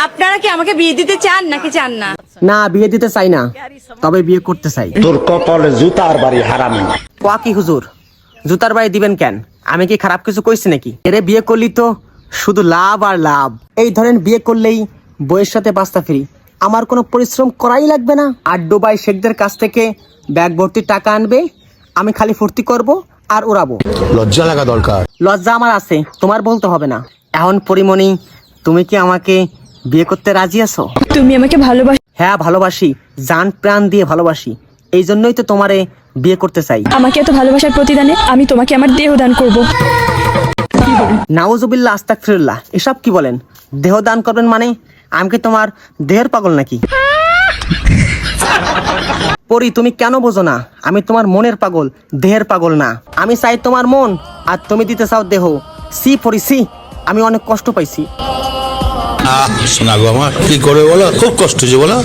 আপনারা কি আমাকে বিয়ে দিতে চান নাকি চান না? না, বিয়ে দিতে চাই না, তবে বিয়ে করতে চাই। তোর কপালে জুতার বাড়ি হারামি। কোয়া কি হুজুর, জুতার বাড়ি দিবেন কেন? আমি কি খারাপ কিছু কইছি নাকি? এরে বিয়ে করলি তো শুধু লাভ আর লাভ। এই ধরেন বিয়ে করলেই বইয়ের সাথে বাস্তা ফ্রি, আমার কোনো পরিশ্রম করাই লাগবে না। আর দুবাই শেখদের কাছ থেকে ব্যাগ ভর্তি টাকা আনবে, আমি খালি ফুর্তি করব আর উড়াবো। লজ্জা লাগা দরকার। লজ্জা আমার আছে, তোমার বলতে হবে না। এখন পরিমণি, তুমি কি আমাকে বিয়ে করতে রাজি আছো? তুমি আমাকে ভালোবাসো? হ্যাঁ ভালোবাসি, জান প্রাণ দিয়ে ভালোবাসি। এই জন্যই তো তোমারে বিয়ে করতে চাই। আমাকে এত ভালোবাসার প্রতিদানে আমি তোমাকে আমার দেহ দান করব। নাউজুবিল্লাহ আস্তাগফিরুল্লাহ, এসব কি বলেন? দেহ দান করবেন মানে? আমি কি তোমার দেহের পাগল নাকি? পরি, তুমি কেন বোঝো না? আমি তোমার মনের পাগল, দেহের পাগল না। আমি চাই তোমার মন, আর তুমি দিতে চাও দেহ। সি পরি সি, আমি অনেক কষ্ট পাইছি। শোনা গো আমার, কি করে বলো, খুব কষ্ট যে বলো।